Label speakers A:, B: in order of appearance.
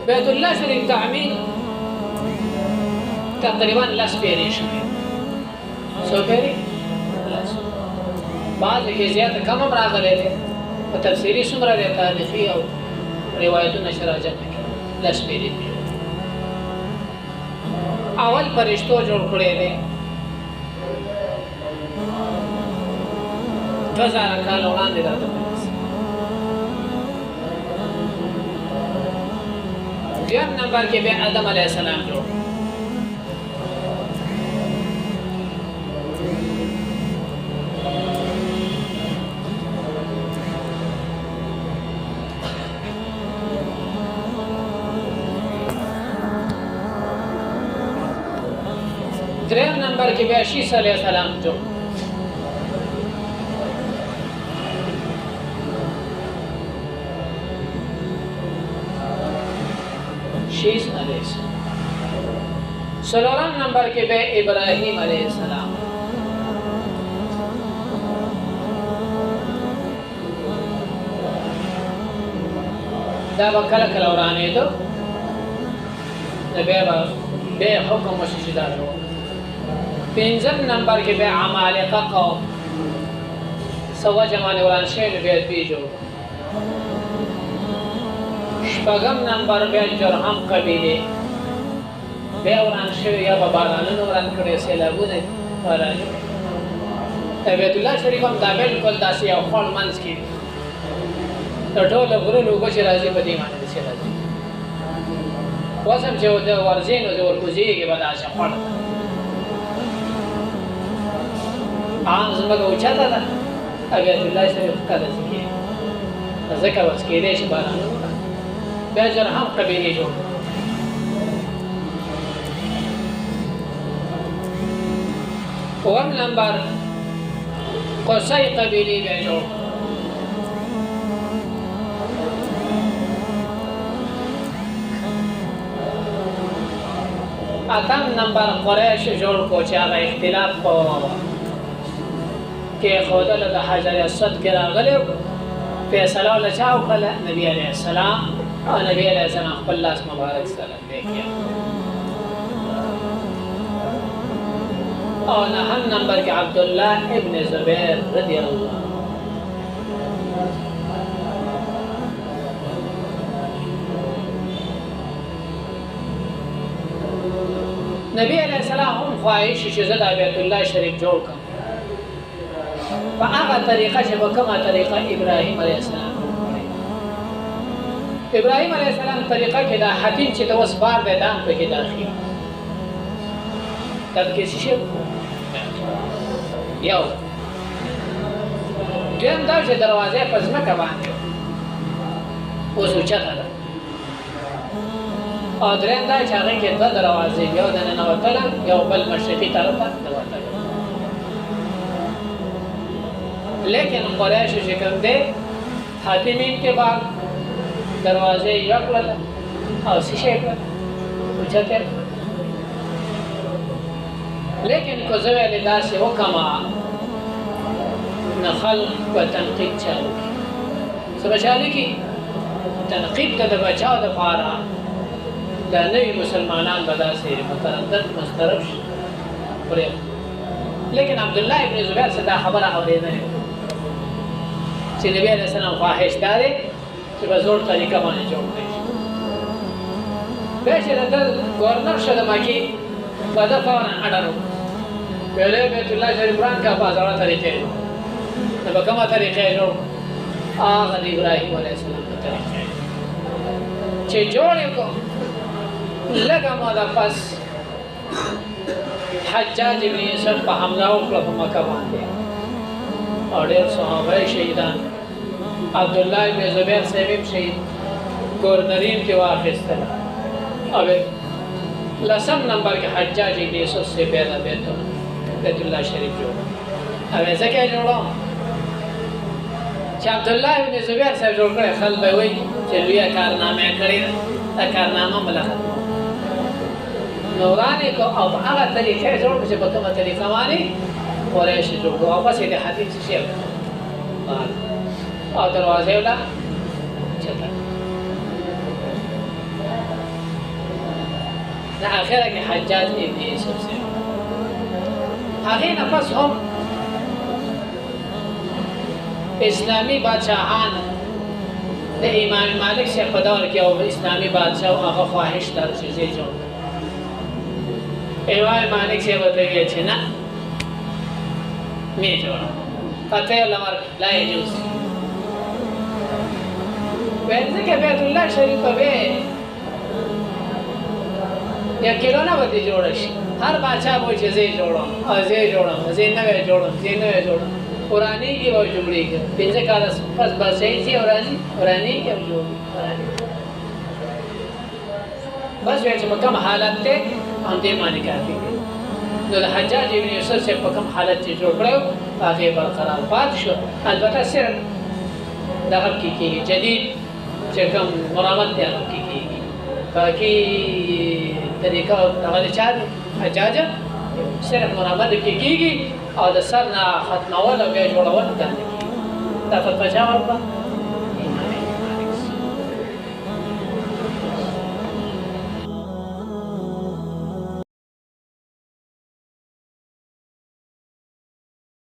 A: بیتالله شریف تعمیر تقریبا لس پیری شوی. سو پیری؟ لس. بعضی کې زیات کم هم راغلی دی په تفسیري څومره دی تاریخي او روایتونه شراجت کې لس پیری دی. اول فرشتو جوړ کړی دی 2000 کال وړاندې راته دویم نمبر کې بیا آدم علیه السلام جوړ. دریم نمبر کې بیا شیس علیه السلام جوړ. شیس علیہ السلام. سلورم نمبر کے بے ابراہیم علیہ السلام. دا با کل کل اورانے دو بے حکم وششدہ دو. پینزم نمبر کے بے عمالقہ قوم سوا جمال اوران شیل بیت بیجو. شپږم نمبر بیا جرهم قبیله بیا وران شوي یا به بارانونه وران کړي سیلابونه وران بیت الله شریف هم دا بالکل داسې یو خړ منځ کې د ټولو غرونو اوبه چې راځي په دې باندې داسې راځي. اوس هم چې د ورځې نو د ورکوزېږي به داسې خړ عام ځمکه اوچته ده بیت الله شریف ښکته ځي ځکه اوس کېدی شي بارانونه بیا جرهم قبیله جوړ. اووم نمبر قصی قبیله بیا جوړ. اتم نمبر قریش جوړ کو چې هغه اختلاف په کې خودل د حجر اسود کې راغلی فیصله له چا وکړه نبی علیه السلام او نبی علیہ السلام خپل لاس مبارک سره لیکي. او نهم نمبر کې عبدالله ابن زبیر رضی الله. نبی علیہ السلام هم خواهش چې زه د بیت الله شریف جوړ کړم په هغه طریقه چې په کومه طریقه ابراهیم علیه السلام ابراهیم علیه السلام طریقه کې دا حتیم چې د اوس بار دی دا هم پکې داخلي تبکې شي یو دویم دا چې دروازه په ځمکه باندې اوس اوچته ده او دریم دا چې هغې کې دوه دروازې یو د ننوتله یو بل مشرقي طرف ته وتله. لیکن قریشو چې کوم دی حاتمین کې بعد دروازه یو کړل او شیشه کړل اوچته. لیکن کو زه ویلې داسې وکړم نه خلق په تنقید چالو کړي څه به چالو کړي تنقید ته د بچاو دپاره دا نوي مسلمانان به داسې متردد مضطرب شي پرېږدي. لیکن عبدالله ابن زبیر څه دا خبره اورېدلې چې نبي علیه السلام خواهش دا دی چې په زوړ طریقه باندې جوړ کړی شي. بیا چې د ده ګورنر شو د مکې په ده فورا اډر وکړ ویلی بیت الله شریف وران کړه په زړه طریقې نو په کومه طریقه یې جوړ هغه د ابراهیم علیه السلام په طریقه چې جوړ یې کړو. لږه موده پس حجاج ابن یوسف په حمله وکړه په مکه باندې او ډېر صحابه یې شهیدان عبدالله ابن زبیر صاحب هم شهید ګورنرین کې واخیستل. او لسم نمبر کې حجاج ابن یوسف سے پیدا بیت الله شریف جوړ. او ځکه یې جوړو چې عبدالله ابن زبیر صاحب جوړ کړی خلک به وایي چې لویه کارنامه یې کړې ده دا کارنامه بله ختمه نورانې کو او په هغه طریقه یې جوړ کړو چې په کومه طریقه باندې قریش یې جوړ کړو او بس یې د حدیث څه شی او دروازه ولا چتا نه آخره کې حجاج ابن یوسف سے هغه نه پس هم اسلامی بادشاہان د امام مالک سے په دور کې او اسلامی بادشاہ هغه خواهش در چې زه جوړ امام مالک سے وتوی چې نه می جوړ پته لمر لا يجوز وینځه کې بیت الله شریف به یا کلونه به جوړ شي هر بادشاہ وایي چې زه جوړم او زه جوړم زه نه جوړم زه نه جوړم قرآنی کی وہ جمڑی کے پنجے کا پس بادشاہی تھی قرآنی کی وہ جوڑی بس ویسے کم حالت تے ہم دے مانی کافی تھے جو حجاج ابن یوسف سے کم حالت سے جوڑ پڑے ہو آگے برقرار بات شو البتہ صرف دغب کی جدید سے کم مرامت دغب کی باقی طریقہ دغل چار حجاجہ صرف مرامت کی اور د سر نه ختمول او بیا جوړول دا نه کېږي دا فتوا چا ورکړه